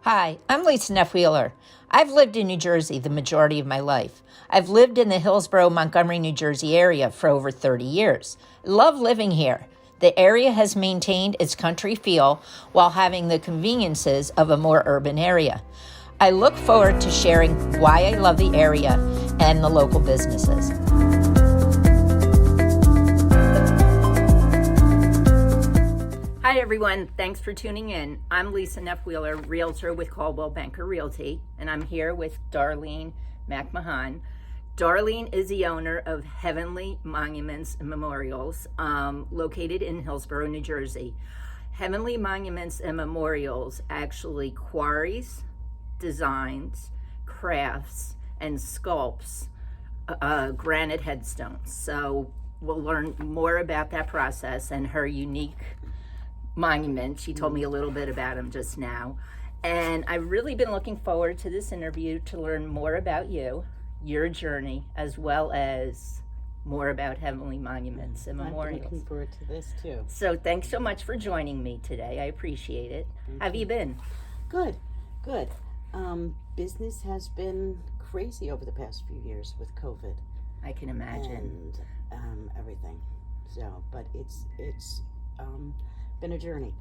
Hi, I'm Lisa Neff Wheeler. I've lived in New Jersey the majority of my life. I've lived in the Hillsborough, Montgomery, New Jersey area for over 30 years. I love living here. The area has maintained its country feel while having the conveniences of a more urban area. I look forward to sharing why I love the area and the local businesses. Hi everyone, thanks for tuning in. I'm Lisa Neff Wheeler, Realtor with Coldwell Banker Realty, and I'm here with Darlene McMahon. Darlene is the owner of Heavenly Monuments and Memorials, located in Hillsborough, New Jersey. Heavenly Monuments and Memorials actually quarries, designs, crafts, and sculpts granite headstones. So we'll learn more about that process and her unique monument. She told me a little bit about him just now. And I've really been looking forward to this interview to learn more about you, your journey, as well as more about Heavenly Monuments and Memorials. I'm looking forward to this too. So thanks so much for joining me today. I appreciate it. How have you been? Good. Business has been crazy over the past few years with COVID. I can imagine. And everything. So, but it's been a journey.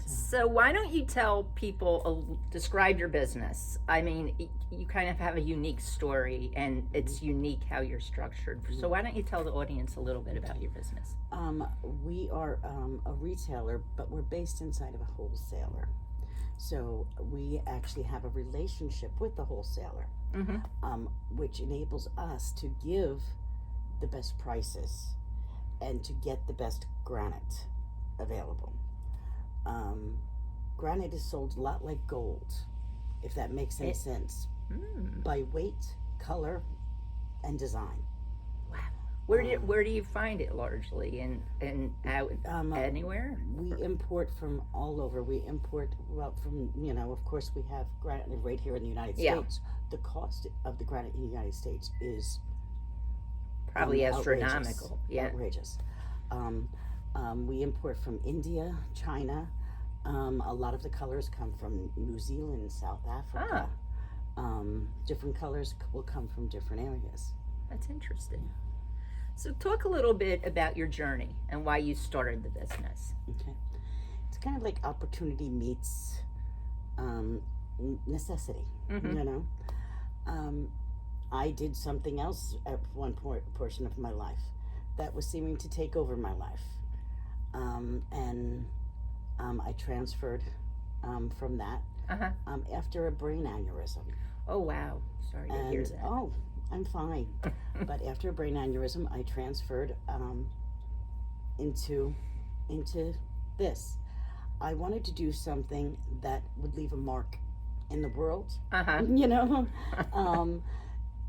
So why don't you tell people, describe your business? I mean, you kind of have a unique story, and it's unique how you're structured. So why don't you tell the audience a little bit about your business? We are a retailer, but we're based inside of a wholesaler. So we actually have a relationship with the wholesaler, which enables us to give the best prices and to get the best granite available. Granite is sold a lot like gold, if that makes any sense, by weight, color, and design. Wow. Where do you find it largely? In out anywhere? We import from all over. We import from, of course we have granite right here in the United States. The cost of the granite in the United States is probably astronomical. Outrageous. We import from India, China. A lot of the colors come from New Zealand, South Africa. Different colors will come from different areas. That's interesting. So talk a little bit about your journey and why you started the business. Okay. It's kind of like opportunity meets necessity, I did something else at one portion of my life that was seeming to take over my life. And I transferred from that after a brain aneurysm. Oh, wow. Sorry to hear that. Oh, I'm fine. But after a brain aneurysm, I transferred into this. I wanted to do something that would leave a mark in the world,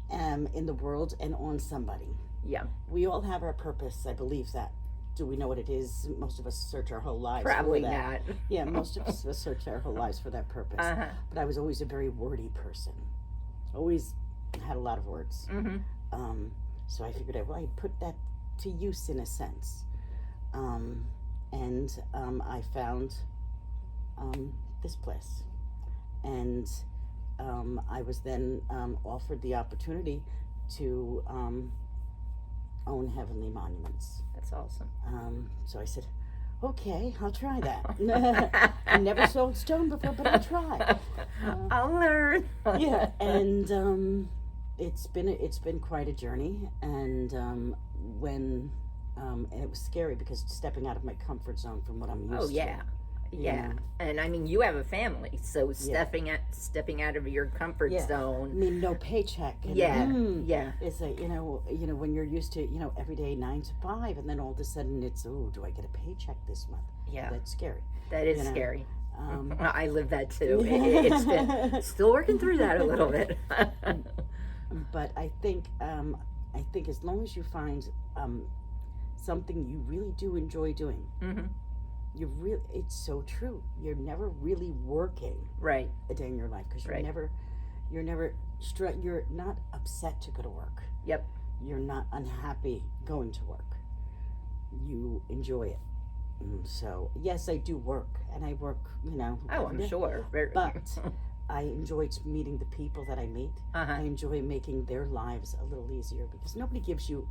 in the world and on somebody. Yeah. We all have our purpose. I believe that. Do we know what it is? Most of us search our whole lives Probably for that. not. Yeah, most of us search our whole lives for that purpose. But I was always a very wordy person. Always had a lot of words. So I figured I'd put that to use in a sense. And I found this place. And I was then offered the opportunity to own Heavenly Monuments. That's awesome. So I said, okay, I'll try that. I never sold stone before, but I'll try. I'll learn. Yeah, and it's been quite a journey, and and it was scary because stepping out of my comfort zone from what I'm used to. Oh yeah. Yeah, and I mean, you have a family, so stepping out of your comfort zone. I mean, no paycheck. And, It's like when you're used to every day 9 to 5, and then all of a sudden it's do I get a paycheck this month? Yeah, that's scary. That is scary. I live that too. It's been still working through that a little bit. But I think as long as you find something you really do enjoy doing. It's so true. You're never really working a day in your life because you're not upset to go to work. Yep. You're not unhappy going to work. You enjoy it. So yes, I do work, and I work, Oh, every I'm day. sure. Very. But I enjoy meeting the people that I meet. Uh-huh. I enjoy making their lives a little easier because nobody gives you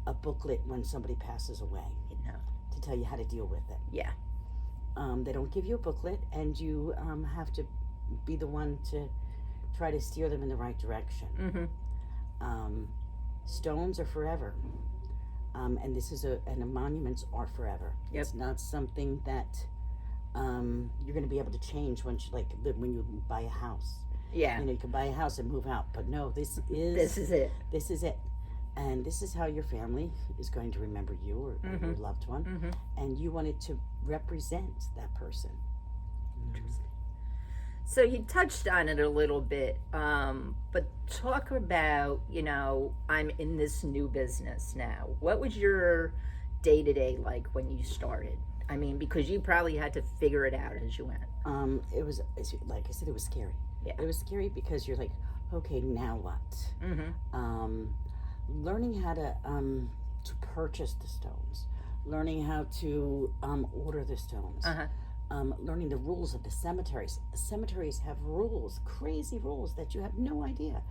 a booklet when somebody passes away No. to tell you how to deal with it. Yeah. They don't give you a booklet, and you have to be the one to try to steer them in the right direction. Mm-hmm. Stones are forever, and this is and the monuments are forever. Yep. It's not something that you're going to be able to change once when you buy a house. Yeah. You can buy a house and move out, but no, this is it. This is it, and this is how your family is going to remember you or your loved one, and you wanted to represent that person. Interesting. So you touched on it a little bit, but talk about, I'm in this new business now. What was your day-to-day like when you started? I mean, because you probably had to figure it out as you went. It was, like I said, it was scary. Yeah. It was scary because you're like, okay, now what? Learning how to purchase the stones, learning how to order the stones. Learning the rules of the cemeteries. Cemeteries have rules, crazy rules that you have no idea.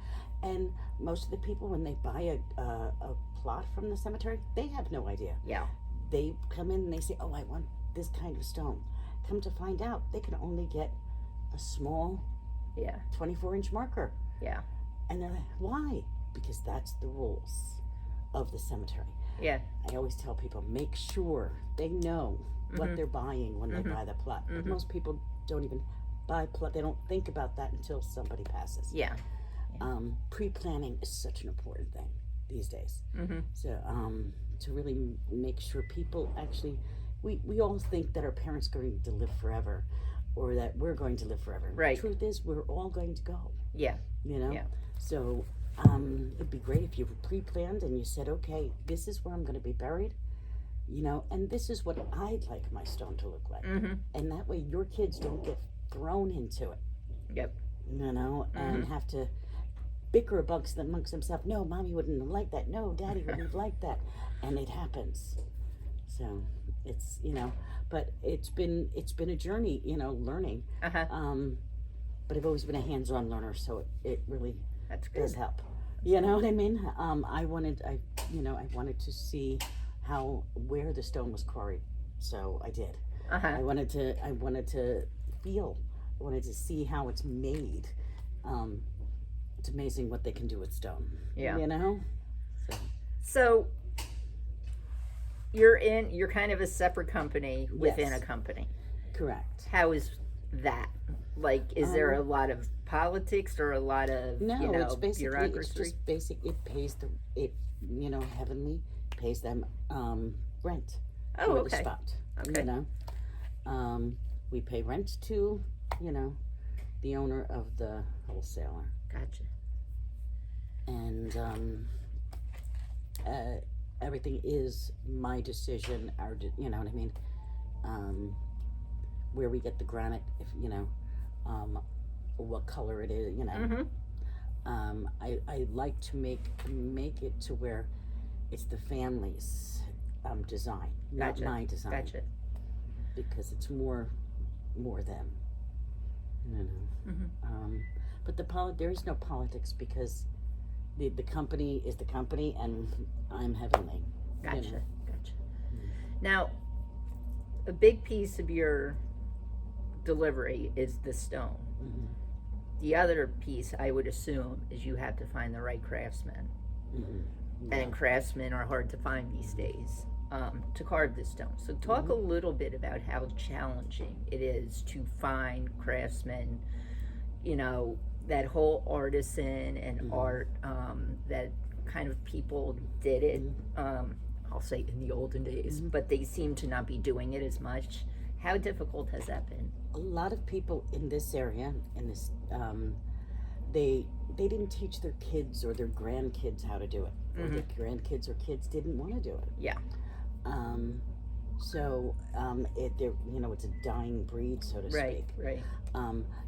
And most of the people, when they buy a plot from the cemetery, they have no idea. Yeah. They come in and they say, oh, I want this kind of stone. Come to find out, they can only get a small 24-inch marker. Yeah. And they're like, why? Because that's the rules of the cemetery. Yeah. I always tell people, make sure they know what they're buying when they buy the plot. But most people don't even buy plot. They don't think about that until somebody passes. Yeah. Pre-planning is such an important thing these days. So to really make sure people actually, we all think that our parents are going to live forever, or that we're going to live forever. Right. The truth is, we're all going to go. Yeah. Yeah. So it'd be great if you pre-planned and you said, okay, this is where I'm going to be buried. And this is what I'd like my stone to look like. And that way your kids don't get thrown into it. Yep. And have to bicker amongst themselves. No, Mommy wouldn't have liked that. No, Daddy wouldn't have liked that. And it happens. So it's, but it's been a journey, learning. But I've always been a hands-on learner, so it really does help. You know what I mean? I wanted to see where the stone was quarried, so I did. I wanted to feel. I wanted to see how it's made. It's amazing what they can do with stone. Yeah. So you're kind of a separate company within a company. Correct. How is that? Like, is there a lot of politics or a lot of it's basically bureaucracy? it's just basic. It pays Heavenly pays them rent. Oh, for okay. The spot. Okay. We pay rent to the owner of the wholesaler. Gotcha. And everything is my decision. You know what I mean? Where we get the granite, if what color it is, I like to make it to where it's the family's design, not my design. Gotcha. Because it's more them. But there is no politics because the company is the company, and I'm Heavenly. Gotcha. Now, a big piece of your delivery is the stone. The other piece, I would assume, is you have to find the right craftsman. And craftsmen are hard to find these days to carve the stone. So talk a little bit about how challenging it is to find craftsmen, that whole artisan and art, that kind of people did it, I'll say in the olden days, but they seem to not be doing it as much. How difficult has that been? A lot of people in this area, they didn't teach their kids or their grandkids how to do it. Or their grandkids or kids didn't want to do it. Yeah. So it's a dying breed, so to speak. Right.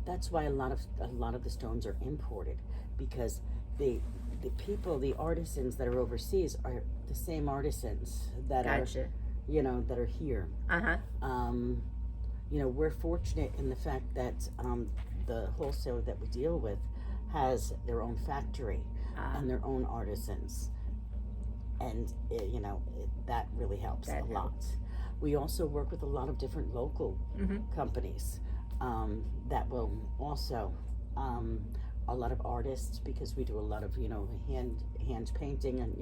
That's why a lot of the stones are imported, because the people, the artisans that are overseas are the same artisans that are that are here. We're fortunate in the fact that the wholesaler that we deal with has their own factory and their own artisans, and that really helps a lot. We also work with a lot of different local companies that will also a lot of artists, because we do a lot of hand painting, and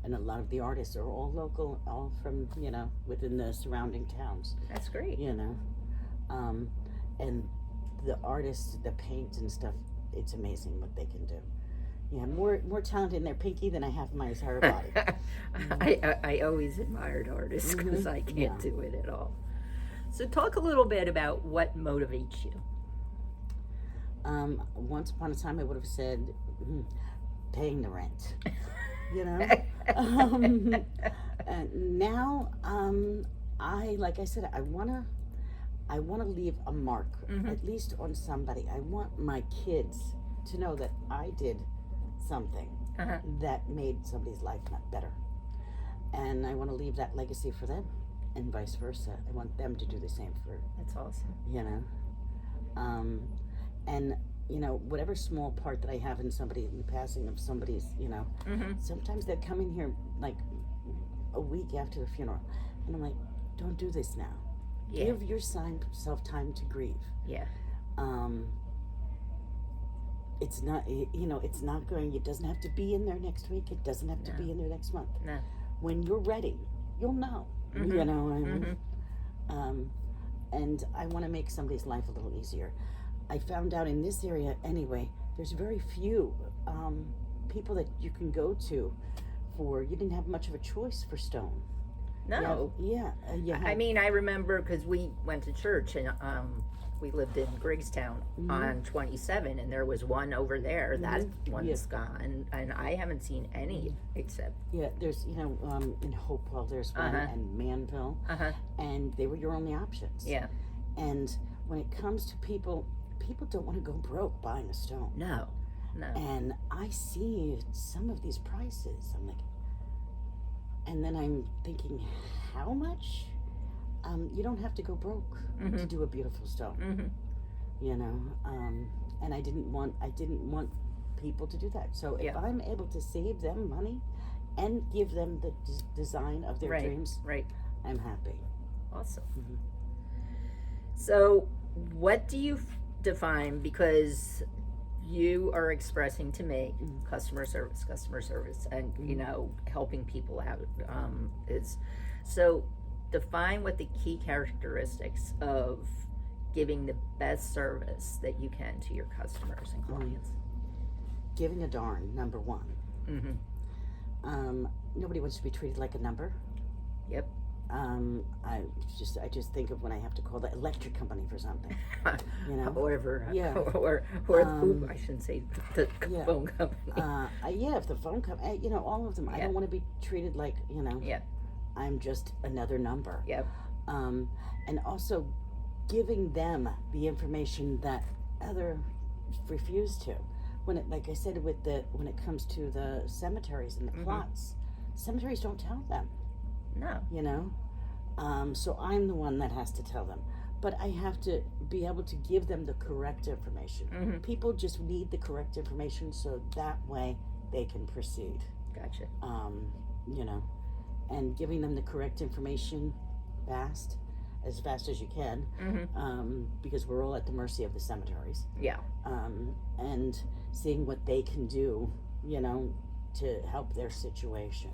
and a lot of the artists are all local, all from within the surrounding towns. That's great. And the artists that paint and stuff, it's amazing what they can do. Yeah, more talent in their pinky than I have in my entire body. I always admired artists because I can't do it at all. So talk a little bit about what motivates you. Once upon a time, I would have said paying the rent. And now, like I said, I wanna leave a mark, at least on somebody. I want my kids to know that I did something that made somebody's life not better, and I want to leave that legacy for them, and vice versa. I want them to do the same for. That's awesome. And whatever small part that I have in somebody, in the passing of somebody's, sometimes they come in here like a week after the funeral, and I'm like, don't do this now. Yeah. Give yourself time to grieve. Yeah. It's not, it's not going, it doesn't have to be in there next week. It doesn't have to be in there next month. No. When you're ready, you'll know. And I want to make somebody's life a little easier. I found out in this area anyway, there's very few people that you can go to you didn't have much of a choice for stone. No. I mean, I remember because we went to church, and we lived in Griggstown on 27, and there was one over there. That one's gone, and I haven't seen any except. Yeah, there's in Hopewell there's one, and Manville, and they were your only options. Yeah. And when it comes to people don't want to go broke buying a stone. No. And I see some of these prices. I'm like, and then I'm thinking, how much? You don't have to go broke to do a beautiful stone. And I didn't want people to do that. So if I'm able to save them money and give them the design of their dreams, I'm happy. Awesome. So what do you define, because you are expressing to me customer service, and helping people out is so. Define what the key characteristics of giving the best service that you can to your customers and clients. Giving a darn, number one. Nobody wants to be treated like a number. Yep. I just think of when I have to call the electric company for something. However, or I shouldn't say the phone company. If the phone company, all of them. I don't want to be treated like I'm just another number. Yep. And also giving them the information that others refuse to. Like I said, when it comes to the cemeteries and the plots, cemeteries don't tell them. No. So I'm the one that has to tell them. But I have to be able to give them the correct information. People just need the correct information so that way they can proceed. Gotcha. And giving them the correct information as fast as you can, because we're all at the mercy of the cemeteries. Yeah. And seeing what they can do, to help their situation.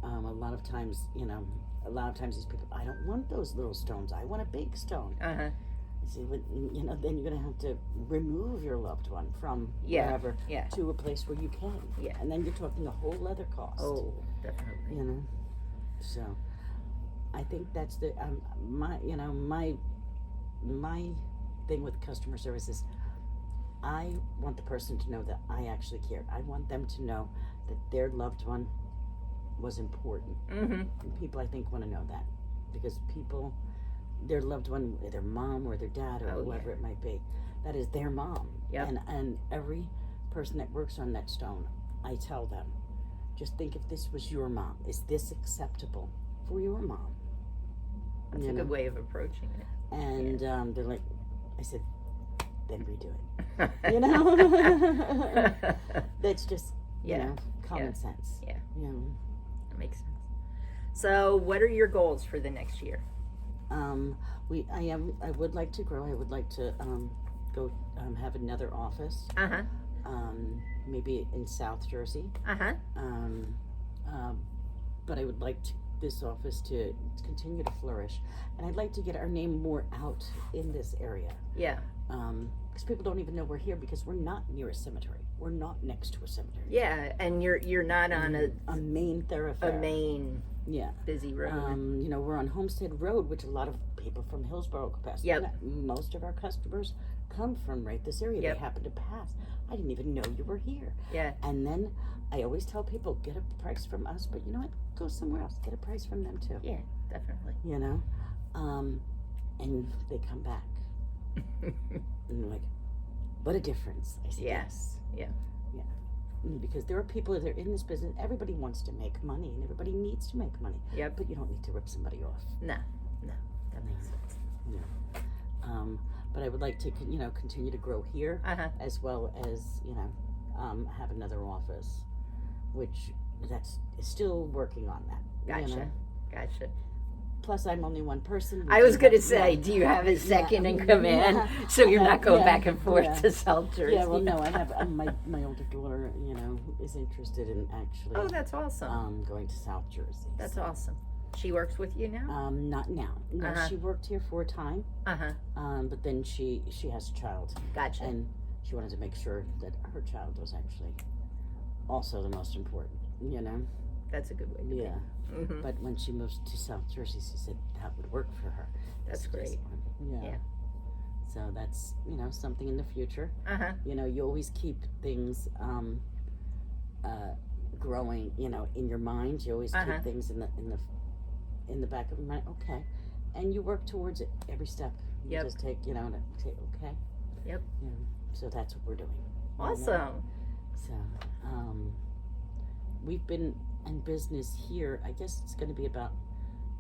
A lot of times these people, I don't want those little stones. I want a big stone. See, then you're gonna have to remove your loved one from wherever to a place where you can. Yeah. And then you're talking a whole other cost. Oh, definitely. So I think that's the my thing with customer service is I want the person to know that I actually care. I want them to know that their loved one was important. And people, I think, want to know that, because people, their loved one, their mom or their dad or whoever it might be, that is their mom. Yep. And every person that works on that stone, I tell them, just think if this was your mom, is this acceptable for your mom. That's a good way of approaching it. And they're like, I said, then redo it. You know? That's just, you know, common sense. Yeah. You know? That makes sense. So what are your goals for the next year? I would like to grow. I would like to go have another office. Maybe in South Jersey. But I would like this office to continue to flourish, and I'd like to get our name more out in this area. Yeah. Because people don't even know we're here because we're not near a cemetery. We're not next to a cemetery. Yeah, and you're not on a main thoroughfare. A main busy road. You know, we're on Homestead Road, which a lot of people from Hillsborough go past. Yep. Most of our customers come from right this area. Yep. They happen to pass. I didn't even know you were here. Yeah. And then I always tell people, get a price from us, but you know what? Go somewhere else. Get a price from them too. Yeah, definitely. You know? And they come back. And they're like, what a difference. I said, yes. Yeah. Because there are people that are in this business. Everybody wants to make money, and everybody needs to make money. Yep. But you don't need to rip somebody off. No, that makes sense. Yeah. But I would like to, you know, continue to grow here, as well as, you know, have another office, which that's still working on that. Gotcha. You know? Gotcha. Plus, I'm only one person. I was going to say, do you have a second in command? So you're not going back and forth to South Jersey? Yeah, well, no, I have my older daughter, you know, is interested in actually. Oh, that's awesome. Going to South Jersey. That's awesome. She works with you now? Not now. No, she worked here for a time. But then she has a child. Gotcha. And she wanted to make sure that her child was actually also the most important, you know? That's a good way to be. But when she moves to South Jersey, she said that would work for her. That's great. Yeah. So that's, you know, something in the future. You know, you always keep things growing, you know, in your mind. You always keep things in the back of your mind. Okay. And you work towards it every step. You just take, you know, okay. Yep. Yeah. So that's what we're doing. Awesome. You know? So, we've been in business here, I guess it's going to be about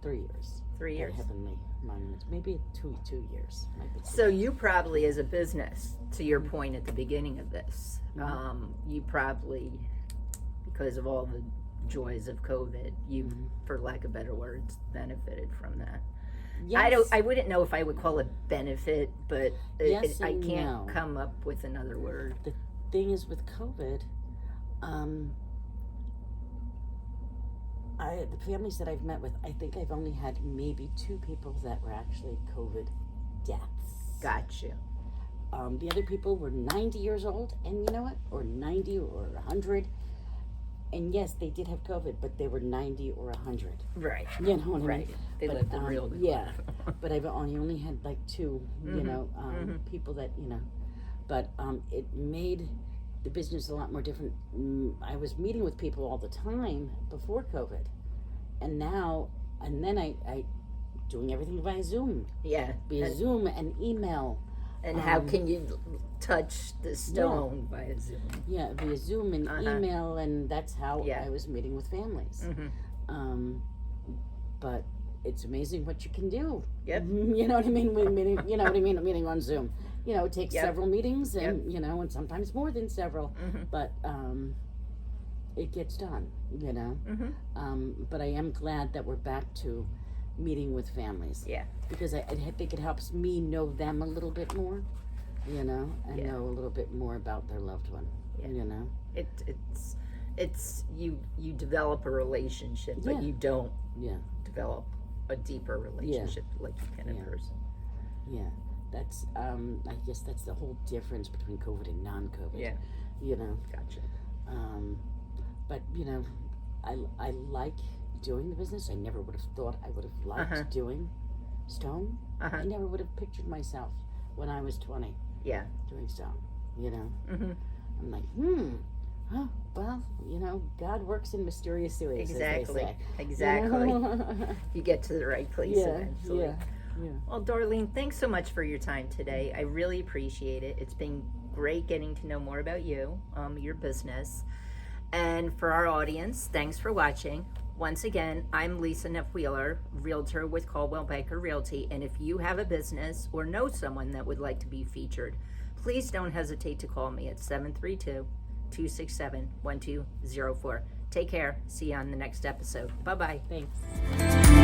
3 years. 3 years. At Heavenly Monuments. Maybe two years. So you probably, as a business, to your point at the beginning of this, you probably, because of all the joys of COVID, you, for lack of better words, benefited from that. Yes. I wouldn't know if I would call it benefit, but I can't no. come up with another word. The thing is with COVID, the families that I've met with, I think I've only had maybe 2 people that were actually COVID deaths. Gotcha. The other people were 90 years old, and you know what? Or 90 or 100. And yes, they did have COVID, but they were 90 or 100. Right. You know what I mean? They lived the real good yeah. life. But I've only had like 2, you know, people that, you know. But it made the business a lot more different. I was meeting with people all the time before COVID. And now, and then I doing everything via Zoom. Yeah. Via Zoom and email. And how can you touch the stone via Zoom? Yeah, via Zoom and email, and that's how I was meeting with families. But it's amazing what you can do. Yep. You know what I mean? You know what I mean? A meeting on Zoom. You know, it takes several meetings, and you know, and sometimes more than several. But it gets done. You know. But I am glad that we're back to meeting with families. Yeah. Because I think it helps me know them a little bit more. You know, and know a little bit more about their loved one. Yeah. You know. It's you develop a relationship, but you don't develop a deeper relationship like you can in person. Yeah, that's I guess that's the whole difference between COVID and non-COVID. Yeah, you know. Gotcha. But you know, I like doing the business. I never would have thought I would have liked doing stone. I never would have pictured myself when I was 20. Yeah, doing stone. You know. I'm like, oh, well, you know, God works in mysterious ways. Exactly. Exactly. You get to the right place eventually. Yeah. Well, Darlene, thanks so much for your time today. I really appreciate it. It's been great getting to know more about you, your business. And for our audience, thanks for watching. Once again, I'm Lisa Neff Wheeler, realtor with Coldwell Banker Realty, and if you have a business or know someone that would like to be featured, please don't hesitate to call me at 732-267-1204. Take care. See you on the next episode. Bye-bye. Thanks.